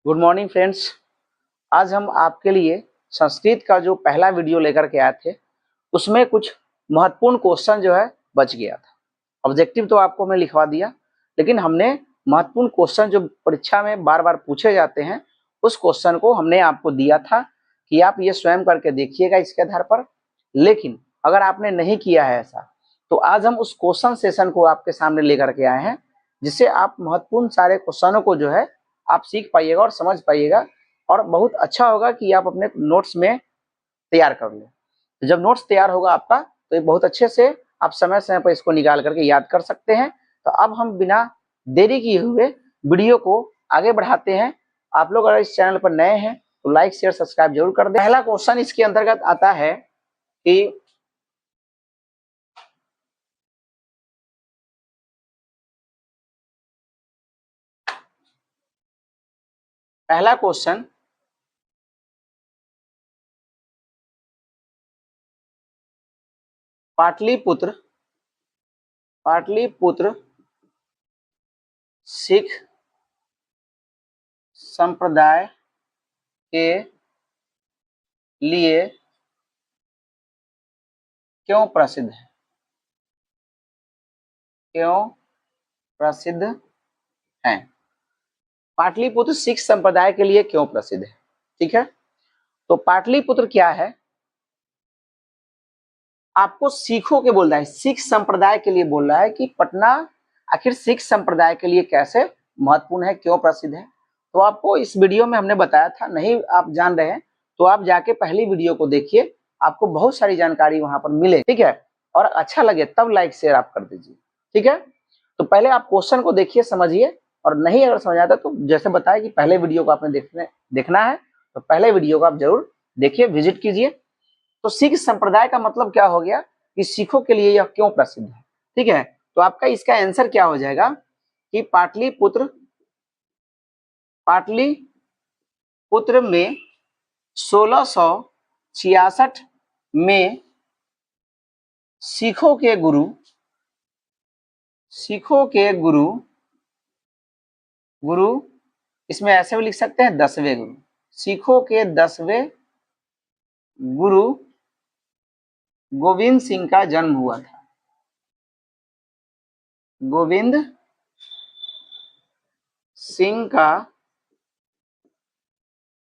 Good morning friends. आज हम आपके लिए संस्कृत का जो पहला वीडियो लेकर के आए थे उसमें कुछ महत्वपूर्ण क्वेश्चन जो है बच गया था। ऑब्जेक्टिव तो आपको मैं लिखवा दिया, लेकिन हमने महत्वपूर्ण क्वेश्चन जो परीक्षा में बार बार पूछे जाते हैं उस क्वेश्चन को हमने आपको दिया था कि आप ये स्वयं करके देखिएगा इसके आधार पर। लेकिन अगर आपने नहीं किया है ऐसा, तो आज हम उस क्वेश्चन सेशन को आपके सामने लेकर के आए हैं, जिससे आप महत्वपूर्ण सारे क्वेश्चनों को जो है आप सीख पाइएगा और समझ पाइएगा, और बहुत अच्छा होगा कि आप अपने नोट्स में तैयार कर लें। तो जब नोट्स तैयार होगा आपका, तो बहुत अच्छे से आप समय समय पर इसको निकाल करके याद कर सकते हैं। तो अब हम बिना देरी किए हुए वीडियो को आगे बढ़ाते हैं। आप लोग अगर इस चैनल पर नए हैं तो लाइक शेयर सब्सक्राइब जरूर कर दें। पहला क्वेश्चन इसके अंतर्गत आता है कि पहला क्वेश्चन, पाटलिपुत्र पाटलिपुत्र सिख संप्रदाय के लिए क्यों प्रसिद्ध है? क्यों प्रसिद्ध है? पाटलिपुत्र सिख संप्रदाय के लिए क्यों प्रसिद्ध है? ठीक है, तो पाटलिपुत्र क्या है, आपको सिखों के बोल रहा है, सिख संप्रदाय के लिए बोल रहा है कि पटना आखिर सिख संप्रदाय के लिए कैसे महत्वपूर्ण है, क्यों प्रसिद्ध है। तो आपको इस वीडियो में हमने बताया था, नहीं आप जान रहे हैं तो आप जाके पहली वीडियो को देखिए, आपको बहुत सारी जानकारी वहां पर मिले। ठीक है, और अच्छा लगे तब लाइक शेयर आप कर दीजिए। ठीक है, तो पहले आप क्वेश्चन को देखिए, समझिए, और नहीं अगर समझ आता तो जैसे बताया कि पहले वीडियो को आपने देखना है, तो पहले वीडियो को आप जरूर देखिए, विजिट कीजिए। तो सिख संप्रदाय का मतलब क्या हो गया कि सिखों के लिए यह क्यों प्रसिद्ध है। ठीक है, तो आपका इसका आंसर क्या हो जाएगा कि पाटलिपुत्र पाटलिपुत्र में 1666 में सिखों के गुरु, इसमें ऐसे भी लिख सकते हैं 10वें गुरु, सिखों के 10वें गुरु गोविंद सिंह का जन्म हुआ था। गोविंद सिंह का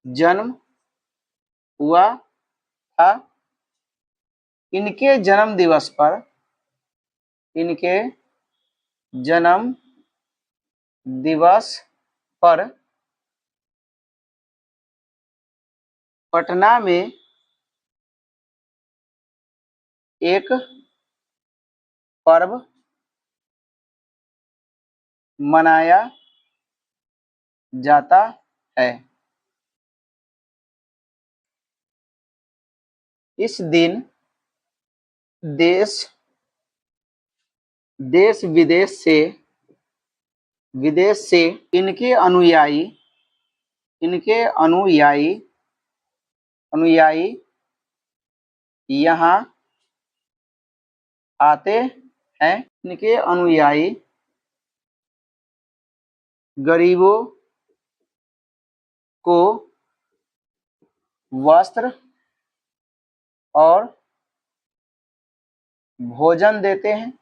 जन्म हुआ था। इनके जन्म दिवस पर पटना में एक पर्व मनाया जाता है। इस दिन देश विदेश से इनके अनुयायी यहाँ आते हैं। इनके अनुयायी गरीबों को वस्त्र और भोजन देते हैं।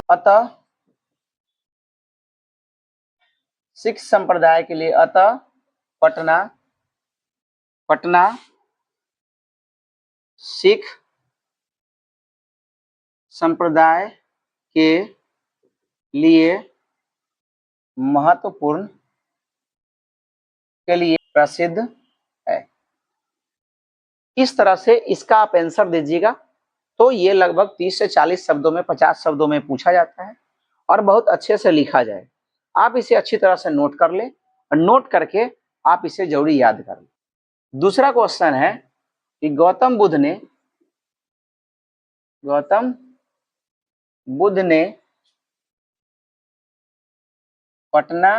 अतः सिख संप्रदाय के लिए पटना सिख संप्रदाय के लिए महत्वपूर्ण के लिए प्रसिद्ध है। इस तरह से इसका आप आंसर दीजिएगा। तो ये लगभग 30 से 40 शब्दों में, 50 शब्दों में पूछा जाता है और बहुत अच्छे से लिखा जाए। आप इसे अच्छी तरह से नोट कर लें और नोट करके आप इसे जरूर याद कर लें। दूसरा क्वेश्चन है कि गौतम बुद्ध ने पटना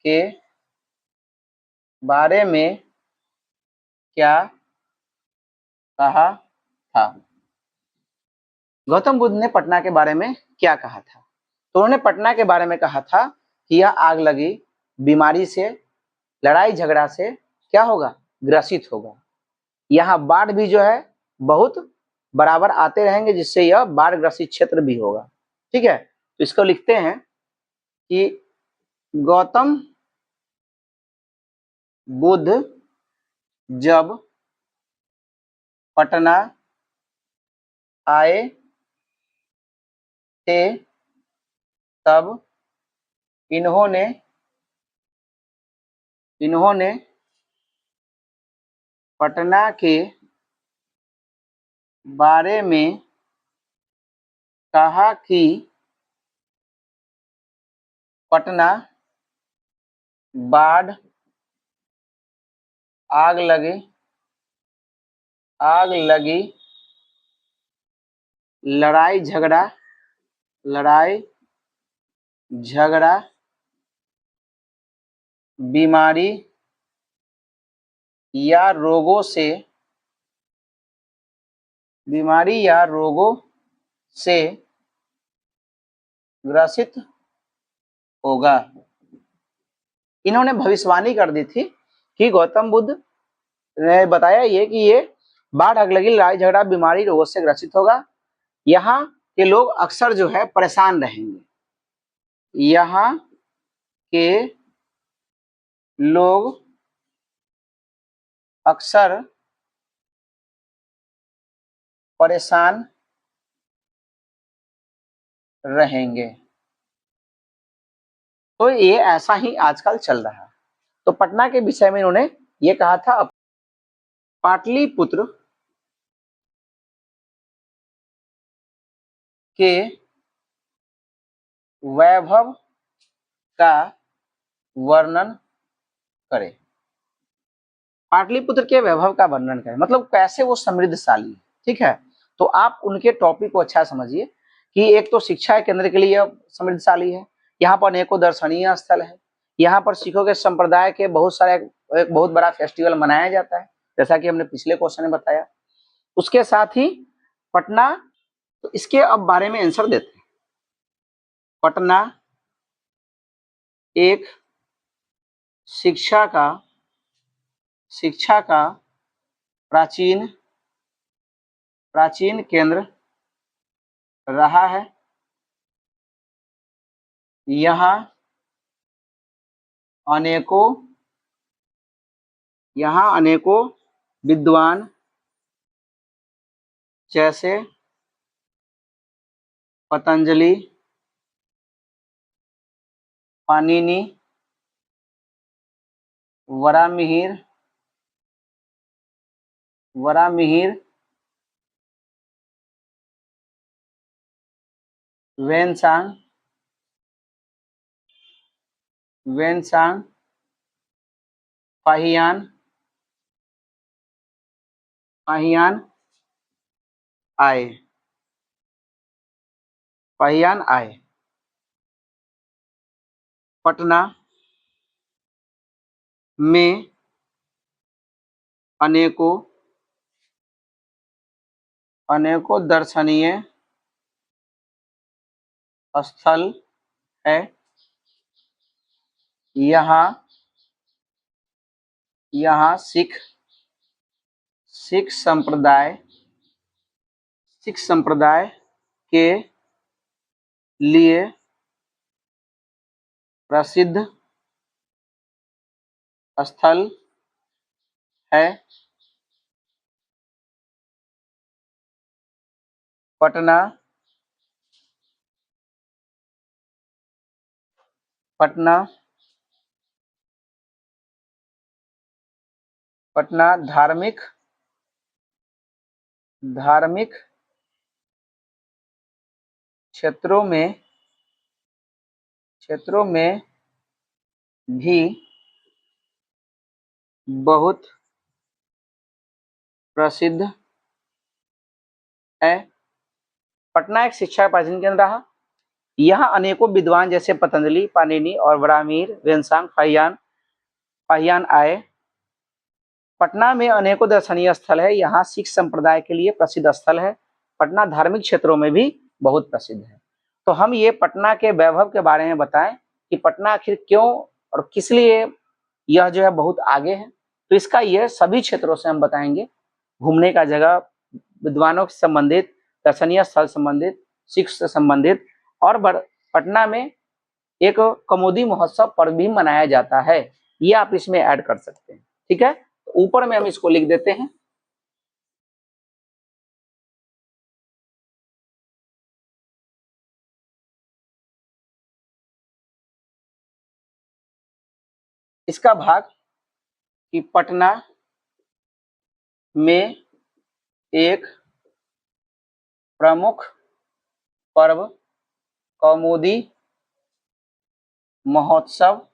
के बारे में क्या कहा था? गौतम बुद्ध ने पटना के बारे में क्या कहा था? तो उन्होंने पटना के बारे में कहा था कि यह आग लगी, बीमारी से, लड़ाई झगड़ा से क्या होगा? ग्रसित होगा। यहाँ बाढ़ भी जो है बहुत बराबर आते रहेंगे, जिससे यह बाढ़ ग्रसित क्षेत्र भी होगा। ठीक है, तो इसको लिखते हैं कि गौतम बुद्ध जब पटना आए थे तब इन्होंने पटना के बारे में कहा कि पटना बाढ़, आग लगी, लड़ाई झगड़ा, बीमारी या रोगों से ग्रसित होगा। इन्होंने भविष्यवाणी कर दी थी कि गौतम बुद्ध ने बताया ये कि ये बाढ़, आग लगी, लड़ाई झगड़ा, बीमारी, रोगों से ग्रसित होगा। यहाँ के लोग अक्सर जो है परेशान रहेंगे। यहाँ के लोग अक्सर परेशान रहेंगे। तो ये ऐसा ही आजकल चल रहा है। तो पटना के विषय में इन्होंने ये कहा था। पाटलिपुत्र के वैभव का वर्णन करें। पाटलिपुत्र के वैभव का वर्णन करें मतलब कैसे वो समृद्धशाली है। ठीक है, तो आप उनके टॉपिक को अच्छा समझिए कि एक तो शिक्षा केंद्र के लिए समृद्धशाली है, यहाँ पर अनेकों दर्शनीय स्थल है, यहाँ पर सिखों के संप्रदाय के बहुत सारे एक बहुत बड़ा फेस्टिवल मनाया जाता है, जैसा कि हमने पिछले क्वेश्चन में बताया। उसके साथ ही पटना, तो इसके अब बारे में आंसर देते हैं। पटना एक शिक्षा का प्राचीन केंद्र रहा है। यहाँ अनेकों विद्वान जैसे पतंजलि, पाणिनि, वरामिहिर, वेनसांग, पाहियान आए। पटना में अनेकों दर्शनीय स्थल है। यहाँ सिख संप्रदाय के लिए प्रसिद्ध स्थल है। पटना धार्मिक क्षेत्रों में भी बहुत प्रसिद्ध है। पटना एक शिक्षा प्राचीन केंद्र रहा। यहाँ अनेकों विद्वान जैसे पतंजलि, पाणिनि और वरामिहिर, वेनसांग, पाहियान आए। पटना में अनेकों दर्शनीय स्थल है। यहाँ सिख संप्रदाय के लिए प्रसिद्ध स्थल है। पटना धार्मिक क्षेत्रों में भी बहुत प्रसिद्ध है। तो हम ये पटना के वैभव के बारे में बताएं कि पटना आखिर क्यों और किस लिए यह जो है बहुत आगे है। तो इसका यह सभी क्षेत्रों से हम बताएंगे, घूमने का जगह, विद्वानों से संबंधित, दर्शनीय स्थल संबंधित, शिक्षा से संबंधित, और पटना में एक कमोदी महोत्सव पर्व भी मनाया जाता है, ये आप इसमें ऐड कर सकते हैं। ठीक है, तो ऊपर में हम इसको लिख देते हैं। इसका भाग कि पटना में एक प्रमुख पर्व कौमुदी महोत्सव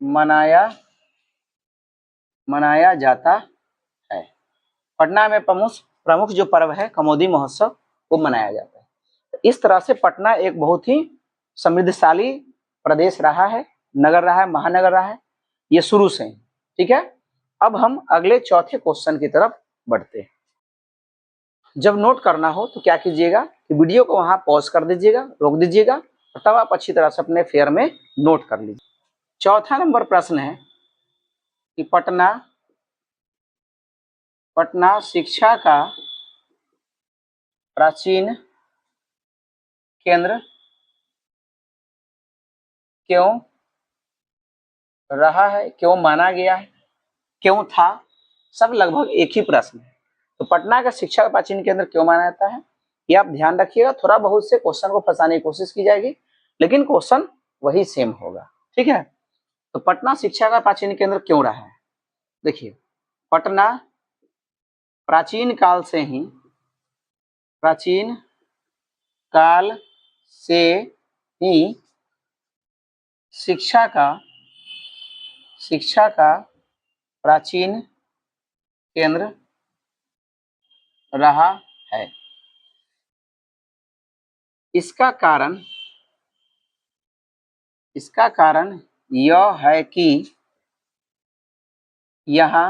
मनाया जाता है। पटना में प्रमुख जो पर्व है कमोदी महोत्सव, वो मनाया जाता है। इस तरह से पटना एक बहुत ही समृद्धशाली प्रदेश रहा है, नगर रहा है, महानगर रहा है, ये शुरू से ही। ठीक है, अब हम अगले चौथे क्वेश्चन की तरफ बढ़ते हैं। जब नोट करना हो तो क्या कीजिएगा कि वीडियो को वहां पॉज कर दीजिएगा, रोक दीजिएगा, और तब आप अच्छी तरह से अपने फेयर में नोट कर लीजिए। चौथा नंबर प्रश्न है कि पटना शिक्षा का प्राचीन केंद्र क्यों रहा है, क्यों माना गया है, क्यों था, सब लगभग एक ही प्रश्न है। तो पटना का शिक्षा का प्राचीन केंद्र क्यों माना जाता है, ये आप ध्यान रखिएगा। थोड़ा बहुत से क्वेश्चन को फंसाने की कोशिश की जाएगी, लेकिन क्वेश्चन वही सेम होगा। ठीक है, तो पटना शिक्षा का प्राचीन केंद्र क्यों रहा है? देखिए, पटना प्राचीन काल से ही शिक्षा का प्राचीन केंद्र रहा है। इसका कारण यह है कि यहाँ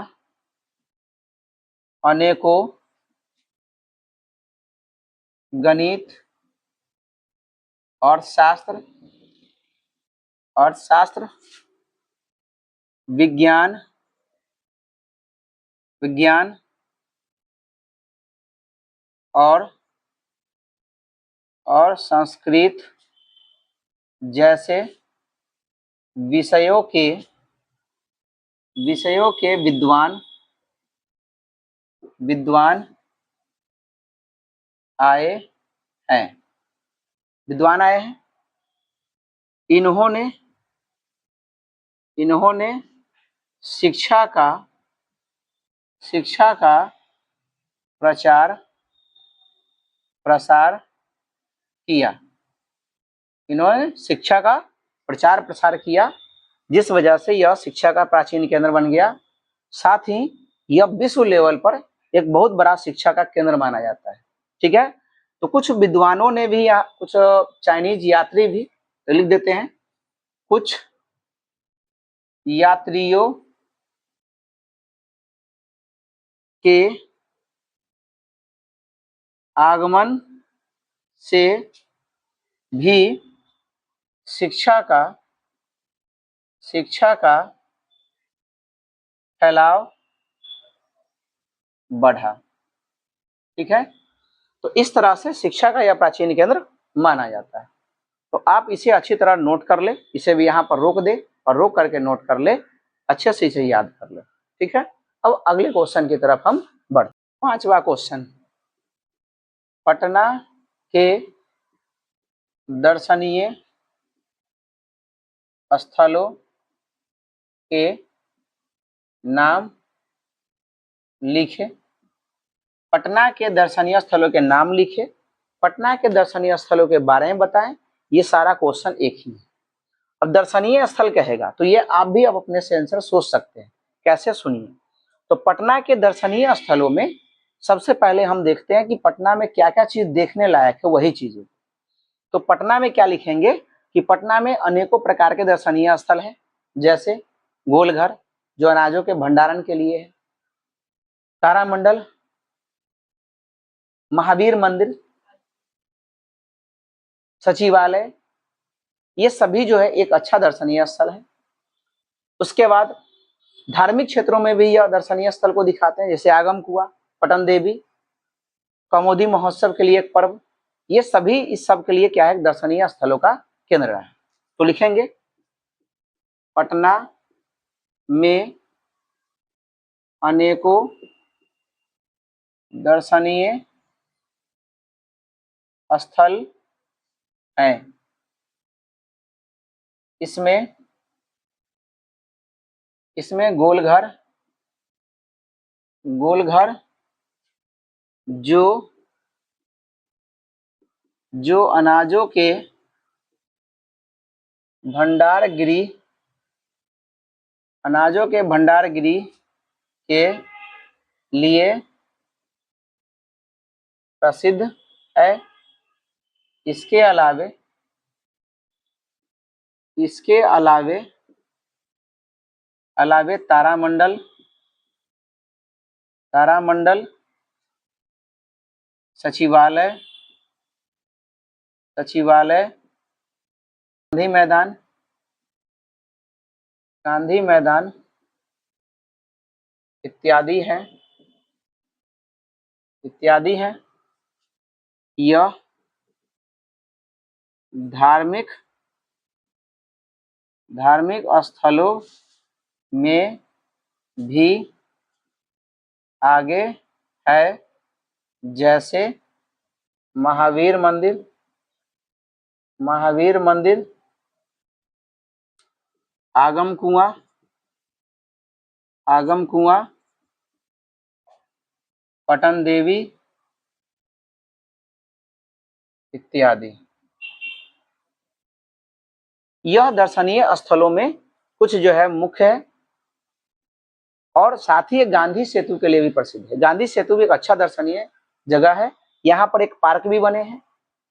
अनेकों गणित और शास्त्र विज्ञान और संस्कृत जैसे विषयों के विद्वान आए हैं। इन्होंने शिक्षा का प्रचार प्रसार किया, जिस वजह से यह शिक्षा का प्राचीन केंद्र बन गया। साथ ही यह विश्व लेवल पर एक बहुत बड़ा शिक्षा का केंद्र माना जाता है। ठीक है, तो कुछ विद्वानों ने भी, या कुछ चाइनीज यात्री भी, तो लिख देते हैं, कुछ यात्रियों के आगमन से भी शिक्षा का फैलाव बढ़ा। ठीक है, तो इस तरह से शिक्षा का यह प्राचीन केंद्र माना जाता है। तो आप इसे अच्छी तरह नोट कर ले, इसे भी यहाँ पर रोक दे और रोक करके नोट कर ले, अच्छे से इसे याद कर ले। ठीक है, अब अगले क्वेश्चन की तरफ हम बढ़ते। पांचवा क्वेश्चन, पटना के दर्शनीय स्थलों के नाम लिखे। पटना के दर्शनीय स्थलों के नाम लिखे, पटना के दर्शनीय स्थलों के बारे में बताएं। ये सारा क्वेश्चन एक ही है। अब दर्शनीय स्थल कहेगा तो ये आप भी अब अपने से आंसर सोच सकते हैं। कैसे, सुनिए। तो पटना के दर्शनीय स्थलों में सबसे पहले हम देखते हैं कि पटना में क्या क्या चीज देखने लायक है, वही चीजें। तो पटना में क्या लिखेंगे कि पटना में अनेकों प्रकार के दर्शनीय स्थल हैं, जैसे गोलघर जो अनाजों के भंडारण के लिए है, तारामंडल, महावीर मंदिर, सचिवालय, ये सभी जो है एक अच्छा दर्शनीय स्थल है। उसके बाद धार्मिक क्षेत्रों में भी यह दर्शनीय स्थल को दिखाते हैं, जैसे आगम कुआं, पटन देवी, कमोदी महोत्सव के लिए एक पर्व, ये सभी इस सब के लिए क्या है, दर्शनीय स्थलों का केंद्र है। तो लिखेंगे पटना में अनेकों दर्शनीय स्थल हैं। इसमें गोलघर जो अनाजों के भंडारगिरी के लिए प्रसिद्ध है। इसके अलावे तारामंडल, सचिवालय, गांधी मैदान इत्यादि हैं। यह धार्मिक स्थलों में भी आगे है, जैसे महावीर मंदिर, आगम कुआं, पटन देवी इत्यादि। यह दर्शनीय स्थलों में कुछ जो है मुख्य है, और साथ ही गांधी सेतु के लिए भी प्रसिद्ध है। गांधी सेतु भी एक अच्छा दर्शनीय जगह है। यहाँ पर एक पार्क भी बने हैं,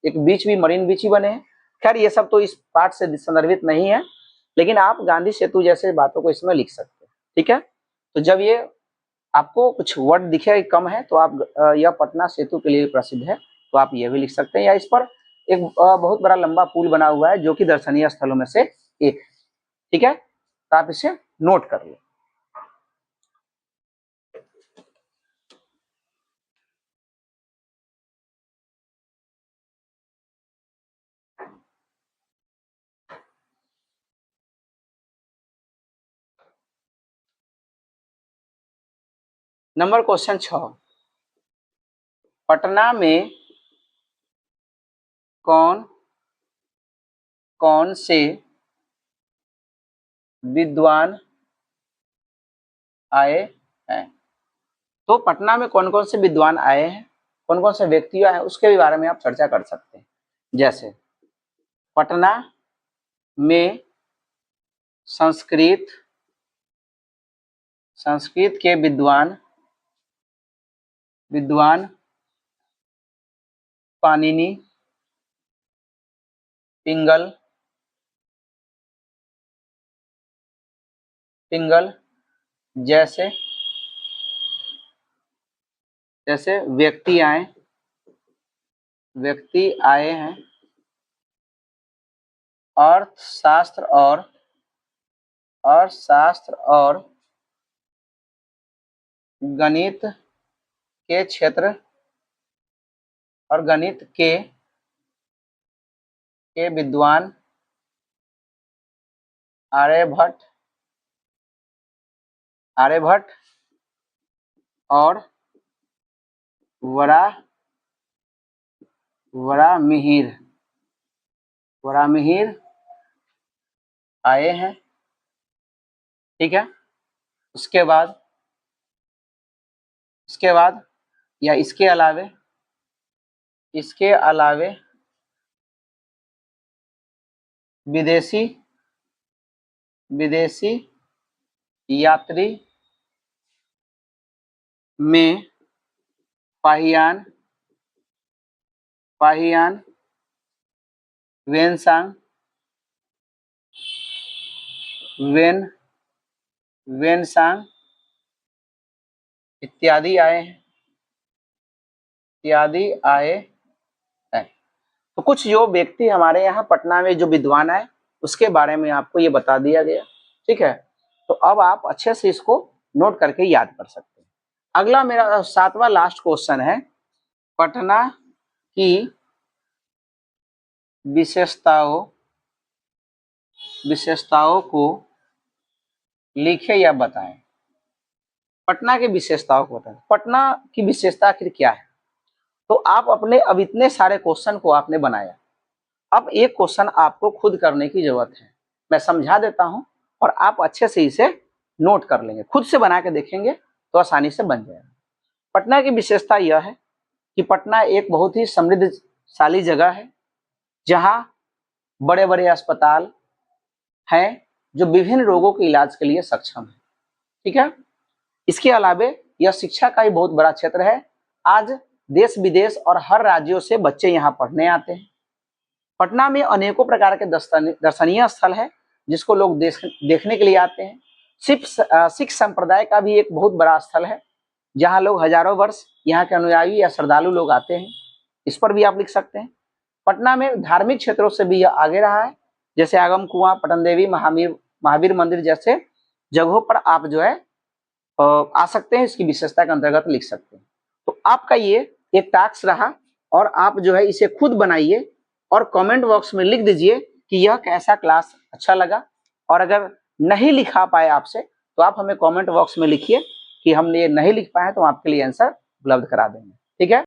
एक बीच भी, मरीन बीच ही बने हैं। खैर ये सब तो इस पाठ से संदर्भित नहीं है, लेकिन आप गांधी सेतु जैसे बातों को इसमें लिख सकते हैं। ठीक है, तो जब ये आपको कुछ वर्ड दिखे कम है तो आप यह पटना सेतु के लिए प्रसिद्ध है, तो आप ये भी लिख सकते हैं। या इस पर एक बहुत बड़ा लंबा पुल बना हुआ है जो कि दर्शनीय स्थलों में से एक है। ठीक है, तो आप इसे नोट कर लो। नंबर क्वेश्चन 6, पटना में कौन से विद्वान आए हैं? तो पटना में कौन कौन से विद्वान आए हैं, कौन कौन से व्यक्ति आए हैं, उसके बारे में आप चर्चा कर सकते हैं। जैसे पटना में संस्कृत के विद्वान पाणिनि, पिंगल जैसे व्यक्ति आए हैं। अर्थशास्त्र और गणित के क्षेत्र और गणित के विद्वान आर्यभट्ट और वराहमिहिर आए हैं। ठीक है, उसके बाद या इसके अलावे विदेशी यात्री में पाहियान, वेनसांग इत्यादि आए हैं, इत्यादि आए हैं। तो कुछ जो व्यक्ति हमारे यहाँ पटना में जो विद्वान है उसके बारे में आपको ये बता दिया गया। ठीक है, तो अब आप अच्छे से इसको नोट करके याद कर सकते हैं। अगला मेरा 7वां लास्ट क्वेश्चन है, पटना की विशेषताओं को लिखे या बताएं। पटना की विशेषताओं को बताएं। पटना की विशेषता आखिर क्या है? तो आप अपने अब इतने सारे क्वेश्चन को आपने बनाया, अब एक क्वेश्चन आपको खुद करने की जरूरत है। मैं समझा देता हूं और आप अच्छे से इसे नोट कर लेंगे, खुद से बना के देखेंगे तो आसानी से बन जाएगा। पटना की विशेषता यह है कि पटना एक बहुत ही समृद्धशाली जगह है जहां बड़े बड़े अस्पताल हैं जो विभिन्न रोगों के इलाज के लिए सक्षम है। ठीक है, इसके अलावे यह शिक्षा का ही बहुत बड़ा क्षेत्र है। आज देश विदेश और हर राज्यों से बच्चे यहाँ पढ़ने आते हैं। पटना में अनेकों प्रकार के दर्शनीय स्थल है जिसको लोग देखने के लिए आते हैं। सिख संप्रदाय का भी एक बहुत बड़ा स्थल है जहाँ लोग हजारों वर्ष यहाँ के अनुयायी या श्रद्धालु लोग आते हैं। इस पर भी आप लिख सकते हैं। पटना में धार्मिक क्षेत्रों से भी यह आगे रहा है, जैसे आगम कुआं, पटन देवी, महावीर मंदिर जैसे जगहों पर आप जो है आ सकते हैं। इसकी विशेषता के अंतर्गत लिख सकते हैं। तो आपका ये एक टास्क रहा और आप जो है इसे खुद बनाइए और कमेंट बॉक्स में लिख दीजिए कि यह कैसा क्लास अच्छा लगा। और अगर नहीं लिखा पाए आपसे तो आप हमें कमेंट बॉक्स में लिखिए कि हमने ये नहीं लिख पाए तो आपके लिए आंसर उपलब्ध करा देंगे। ठीक है।